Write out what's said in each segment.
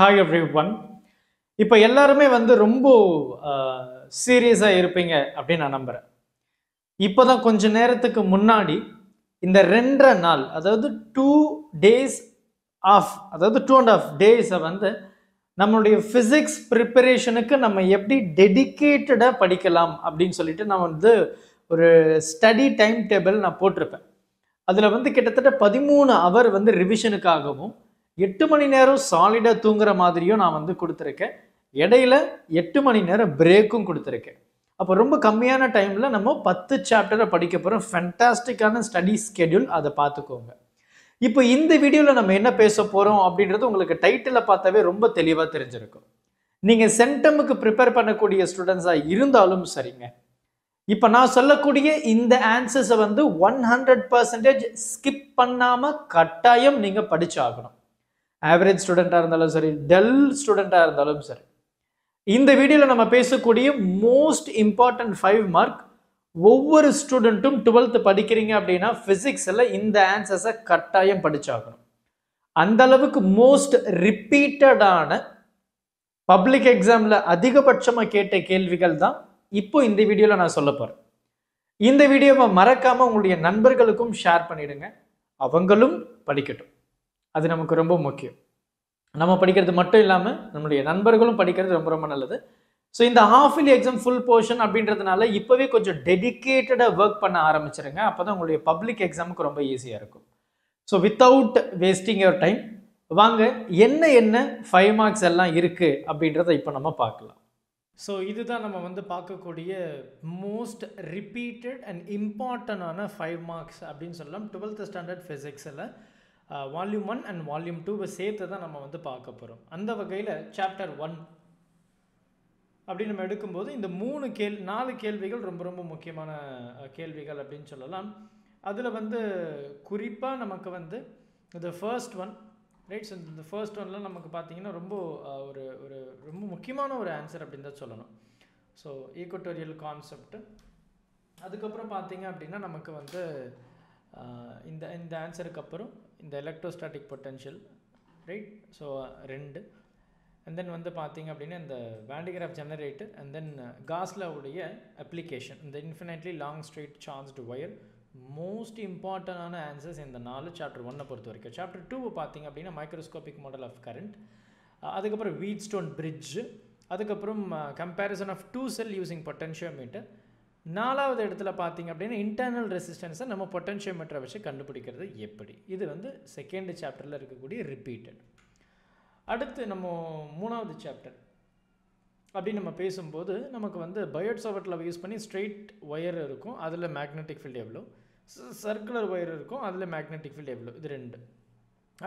Hi every one. இப்போ எல்லாருமே வந்து ரொம்ப சீரியஸாக இருப்பீங்க அப்படின்னு நான் நம்புகிறேன். இப்போ தான் கொஞ்ச நேரத்துக்கு முன்னாடி இந்த 2.5 நாள், அதாவது 2 days ஆஃப், அதாவது 2.5 டேஸை வந்து நம்மளுடைய ஃபிசிக்ஸ் ப்ரிப்பரேஷனுக்கு நம்ம எப்படி டெடிக்கேட்டடாக படிக்கலாம் அப்படின்னு சொல்லிட்டு நான் வந்து ஒரு ஸ்டடி டைம் டேபிள் நான் போட்டிருப்பேன். அதில் வந்து கிட்டத்தட்ட 13 ஹவர் வந்து ரிவிஷனுக்காகவும் 8 மணி நேரம் சாலிடாக தூங்குற மாதிரியும் நான் வந்து கொடுத்துருக்கேன். இடையில 8 மணி நேரம் பிரேக்கும் கொடுத்துருக்கேன். அப்போ ரொம்ப கம்மியான டைமில் நம்ம 10 சாப்டரை படிக்க போகிறோம். ஃபேண்டாஸ்டிக்கான ஸ்டடி ஸ்கெடியூல், அதை பார்த்துக்கோங்க. இப்போ இந்த வீடியோவில் நம்ம என்ன பேச போகிறோம் அப்படின்றது உங்களுக்கு டைட்டிலை பார்த்தாவே ரொம்ப தெளிவாக தெரிஞ்சிருக்கும். நீங்கள் சென்டமுக்கு ப்ரிப்பேர் பண்ணக்கூடிய ஸ்டூடெண்ட்ஸாக இருந்தாலும் சரிங்க, இப்போ நான் சொல்லக்கூடிய இந்த ஆன்சர்ஸை வந்து 100% ஸ்கிப் பண்ணாமல் கட்டாயம் நீங்கள் படிச்சாகணும். ஆவரேஜ் ஸ்டூடெண்ட்டாக இருந்தாலும் சரி, டல் ஸ்டூடெண்ட்டாக இருந்தாலும் சரி. இந்த வீடியோவில் நம்ம பேசக்கூடிய மோஸ்ட் இம்பார்ட்டன்ட் 5 மார்க், ஒவ்வொரு ஸ்டூடெண்ட்டும் 12th படிக்கிறீங்க அப்படின்னா ஃபிசிக்ஸில் இந்த ஆன்சர்ஸை கட்டாயம் படிச்சாகணும். அந்த அளவுக்கு மோஸ்ட் ரிப்பீட்டடான பப்ளிக் எக்ஸாமில் அதிகபட்சமாக கேட்ட கேள்விகள் தான் இப்போ இந்த வீடியோவில் நான் சொல்ல போகிறேன். இந்த வீடியோவை மறக்காமல் உங்களுடைய நண்பர்களுக்கும் ஷேர் பண்ணிடுங்க, அவங்களும் படிக்கட்டும். அது நமக்கு ரொம்ப முக்கியம். நம்ம படிக்கிறது மட்டும் இல்லாமல் நம்மளுடைய நண்பர்களும் படிக்கிறது ரொம்ப ரொம்ப நல்லது. ஸோ இந்த half yearly exam full portion அப்படின்றதுனால இப்போவே கொஞ்சம் டெடிக்கேட்டடாக ஒர்க் பண்ண ஆரம்பிச்சிருங்க. அப்போ தான் உங்களுடைய பப்ளிக் எக்ஸாமுக்கு ரொம்ப ஈஸியாக இருக்கும். So without wasting your time, வாங்க என்ன 5 மார்க்ஸ் எல்லாம் இருக்குது அப்படின்றத இப்போ நம்ம பார்க்கலாம். ஸோ இதுதான் நம்ம வந்து பார்க்கக்கூடிய மோஸ்ட் ரிப்பீட்டட் அண்ட் இம்பார்ட்டண்டான 5 மார்க்ஸ் அப்படின்னு சொல்லலாம். 12th ஸ்டாண்டர்ட் ஃபிசிக்ஸில் வால்யூம் 1 அண்ட் வால்யூம் 2 சேர்த்து தான் நம்ம வந்து பார்க்க போகிறோம். அந்த வகையில் சாப்டர் 1 அப்படி நம்ம எடுக்கும்போது இந்த 4 கேள்விகள் ரொம்ப ரொம்ப முக்கியமான கேள்விகள் அப்படின்னு சொல்லலாம். அதில் வந்து குறிப்பாக நமக்கு வந்து இந்த ஃபர்ஸ்ட் ஒன், ரைட். ஸோ இந்த ஃபர்ஸ்ட் ஒன்ல நமக்கு பார்த்தீங்கன்னா ரொம்ப ஒரு ஒரு ரொம்ப முக்கியமான ஒரு ஆன்சர் அப்படின்னு தான் சொல்லணும். So equatorial concept. அதுக்கப்புறம் பார்த்தீங்க அப்படின்னா நமக்கு வந்து இந்த ஆன்சருக்கு அப்புறம் இந்த electrostatic potential, right. So 2 and then வந்து பார்த்தீங்க அப்படின்னா இந்த வேண்டிகிராஃப் ஜெனரேட்டர் அண்ட் தென் காஸ்லாவுடைய அப்ளிகேஷன், இந்த infinitely long straight charged wire. Most இம்பார்ட்டண்டான ஆன்சர்ஸ் இந்த 4 சாப்டர் 1 பொறுத்த வரைக்கும். சாப்டர் 2 பார்த்தீங்க அப்படின்னா மைக்ரோஸ்கோபிக் மாடல் ஆஃப் கரண்ட், அதுக்கப்புறம் வீட்ஸ்டோன் பிரிட்ஜ், அதுக்கப்புறம் comparison of 2 cell using potentiometer. 4வது இடத்துல பார்த்தீங்க அப்படின்னா இன்டர்னல் ரெசிஸ்டன்ஸை நம்ம பொட்டென்ஷியோமீட்டரை வச்சு கண்டுபிடிக்கிறது எப்படி. இது வந்து செகண்ட் சாப்டரில் இருக்கக்கூடிய ரிப்பீட்டட். அடுத்து நம்ம 3வது சாப்டர் அப்படின்னு நம்ம பேசும்போது நமக்கு வந்து பயோட் சாவர்ட்டில் யூஸ் பண்ணி ஸ்ட்ரெயிட் ஒயர் இருக்கும், அதில் மேக்னெட்டிக் ஃபீல்டு எவ்வளோ, சர்க்குலர் ஒயர் இருக்கும், அதில் மேக்னெட்டிக் ஃபீல்டு எவ்வளோ, இது 2.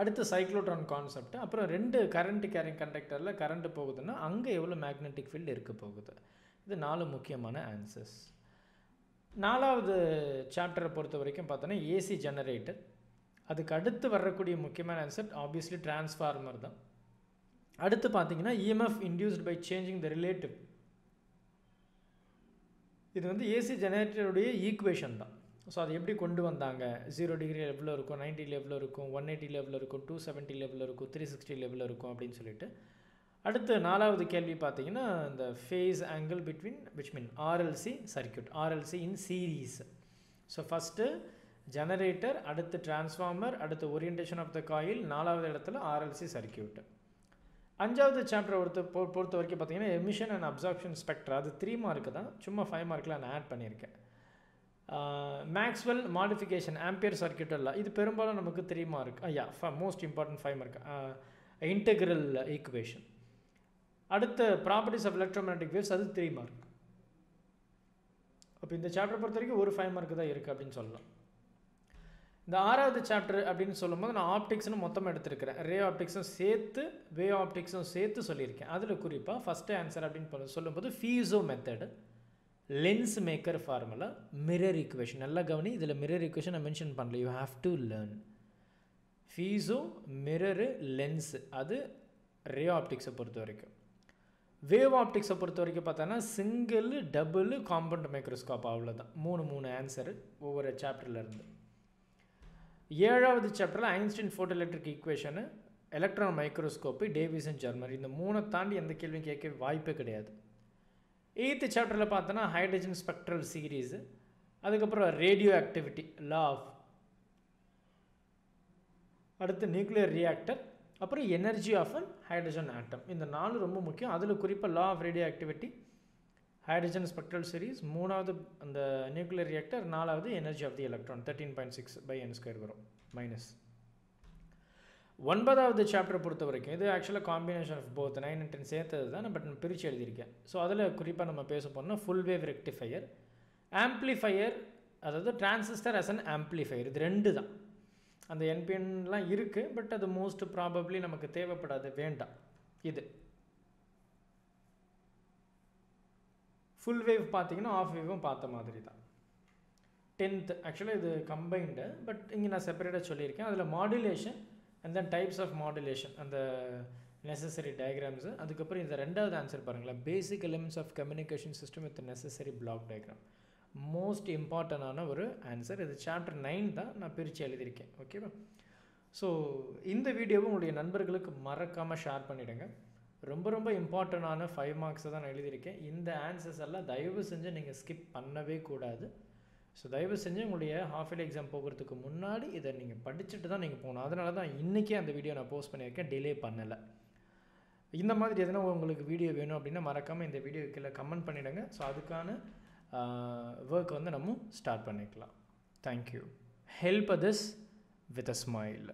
அடுத்து சைக்ளோட்ரான் கான்செப்ட், அப்புறம் 2 கரண்ட் கேரிங் கண்டக்டரில் கரண்ட் போகுதுன்னா அங்கே எவ்வளோ மேக்னெட்டிக் ஃபீல்டு இருக்க போகுது. இது 4 முக்கியமான ஆன்சர்ஸ். 4வது சாப்டரை பொறுத்த வரைக்கும் பார்த்தோன்னா ஏசி ஜெனரேட்டர். அதுக்கு அடுத்து வரக்கூடிய முக்கியமான ஆன்சர் ஆப்வியஸ்லி டிரான்ஸ்ஃபார்மர் தான். அடுத்து பார்த்தீங்கன்னா EMF induced by changing the relative. இது வந்து ஏசி ஜெனரேட்டருடைய ஈக்குவேஷன் தான். ஸோ அது எப்படி கொண்டு வந்தாங்க, 0 டிகிரி எவ்வளோ இருக்கும், 90 எவ்வளோ இருக்கும், 180 எவ்வளோ இருக்கும், 270 எவ்வளோ இருக்கும், 360 எவ்வளோ இருக்கும் அப்படின்னு சொல்லிட்டு. அடுத்து 4வது கேள்வி பார்த்தீங்கன்னா இந்த phase angle between which mean RLC circuit, RLC in series. So first generator, அடுத்து டிரான்ஸ்ஃபார்மர், அடுத்து ஓரியன்டேஷன் ஆஃப் த காயில், 4வது இடத்துல ஆர்எல்சி சர்க்கியூட். 5வது சாப்டரை பொறுத்த வரைக்கும் பார்த்தீங்கன்னா எமிஷன் அண்ட் அப்சார்ப்ஷன் ஸ்பெக்ட்ரா. அது 3 மார்க்கு தான், சும்மா 5 மார்க்கில் நான் ஆட் பண்ணியிருக்கேன். மேக்ஸ்வெல் மாடிஃபிகேஷன், ஆம்பியர் சர்க்கியூட் எல்லாம் இது பெரும்பாலும் நமக்கு 3 mark. Most important 5 mark. Integral equation. அடுத்த ப்ராப்பர்ட்டிஸ் ஆஃப் எலக்ட்ரோமேக்னெட்டிக் வேவ்ஸ், அது 3 மார்க். அப்போ இந்த சாப்டர் பொறுத்த வரைக்கும் ஒரு 5 மார்க் தான் இருக்குது அப்படின்னு சொல்லலாம். இந்த 6வது சாப்டர் அப்படின்னு சொல்லும்போது நான் ஆப்டிக்ஸ்னு மொத்தமாக எடுத்திருக்கிறேன். ரே ஆப்டிக்ஸும் சேர்த்து வேவ் ஆப்டிக்ஸும் சேர்த்து சொல்லியிருக்கேன். அதில் குறிப்பாக ஃபஸ்ட்டு ஆன்சர் அப்படின்னு சொல்லும்போது Fizeau method, lens maker formula, mirror equation. நல்லா கவனி, இதில் மிரர் ஈக்குவேஷன் நான் மென்ஷன் பண்ணல, you have to learn. Fizeau, mirror, lens, அது ரே ஆப்டிக்ஸை பொறுத்த வரைக்கும். வேவ் ஆப்டிக்ஸை பொறுத்த வரைக்கும் பார்த்தோன்னா சிங்கிள், டபுள், காம்பவுண்ட் மைக்ரோஸ்கோப், அவ்வளோதான். 3 ஆன்சரு ஒவ்வொரு சாப்டர்லேருந்து. 7வது சாப்டரில் Einstein photo electric equation, electron microscope, Davisson Germer. இந்த 3 தாண்டி எந்த கேள்வியும் கேட்க வாய்ப்பே கிடையாது. 8th சாப்டரில் பார்த்தோன்னா ஹைட்ரஜன் ஸ்பெக்ட்ரல் சீரீஸு, அதுக்கப்புறம் ரேடியோ ஆக்டிவிட்டி, லா ஆஃப், அடுத்து நியூக்ளியர் ரியாக்டர், அப்புறம் energy of an hydrogen atom. இந்த 4 ரொம்ப முக்கியம். அதில் குறிப்பாக law of radio activity, hydrogen spectral series, 3வது அந்த நியூக்ளியர் ரியாக்டர், 4வது energy of the electron 13.6/n² வரும் மைனஸ். 9வது சாப்டர் பொறுத்த வரைக்கும் இது ஆக்சுவலாக காம்பினேஷன் ஆஃப் போத் 9 and 10 சேர்த்தது தான், பட் நான் பிரித்து எழுதியிருக்கேன். ஸோ அதில் குறிப்பாக நம்ம பேச போனால் ஃபுல் வேவ் ரெக்டிஃபையர், ஆம்ப்ளிஃபையர், அதாவது டிரான்சிஸ்டர் அஸ் அன் ஆம்ப்ளிஃபையர். இது 2 தான். அந்த என்பிஎன்லாம் இருக்குது, பட் அது மோஸ்ட் ப்ராபப்ளி நமக்கு தேவைப்படாது, வேண்டாம். இது ஃபுல் வேவ் பார்த்தீங்கன்னா ஆஃப் வேவும் பார்த்த மாதிரி தான். 10th ஆக்சுவலாக இது கம்பைன்டு, பட் இங்கே நான் செப்பரேட்டாக சொல்லியிருக்கேன். அதில் modulation and then types of modulation, அந்த நெசசரி டயக்ராம்ஸு. அதுக்கப்புறம் இந்த 2வது ஆன்சர் பாருங்களேன், basic elements of communication system with necessary block diagram. Most இம்பார்ட்டண்டான ஒரு ஆன்சர். இது சாப்டர் 9 தான், நான் பிரித்து எழுதியிருக்கேன். ஓகேவா? ஸோ இந்த வீடியோவை உங்களுடைய நண்பர்களுக்கு மறக்காமல் ஷேர் பண்ணிவிடுங்க. ரொம்ப ரொம்ப இம்பார்ட்டண்டான 5 மார்க்ஸை தான் நான் எழுதியிருக்கேன். இந்த ஆன்சர்ஸ் எல்லாம் தயவு செஞ்சு நீங்கள் ஸ்கிப் பண்ணவே கூடாது. ஸோ தயவு செஞ்சு உங்களுடைய ஹாஃப் இயர்லி எக்ஸாம் போகிறதுக்கு முன்னாடி இதை நீங்கள் படிச்சுட்டு தான் நீங்கள் போகணும். அதனால தான் இன்றைக்கே அந்த வீடியோ நான் போஸ்ட் பண்ணியிருக்கேன், டிலே பண்ணலை. இந்த மாதிரி எதனா உங்களுக்கு வீடியோ வேணும் அப்படின்னா மறக்காமல் இந்த வீடியோ கீழே கமெண்ட் பண்ணிவிடுங்க. ஸோ அதுக்கான ஒர்க் வந்து நம்ம ஸ்டார்ட் பண்ணிக்கலாம். Thank you. Help others with a smile.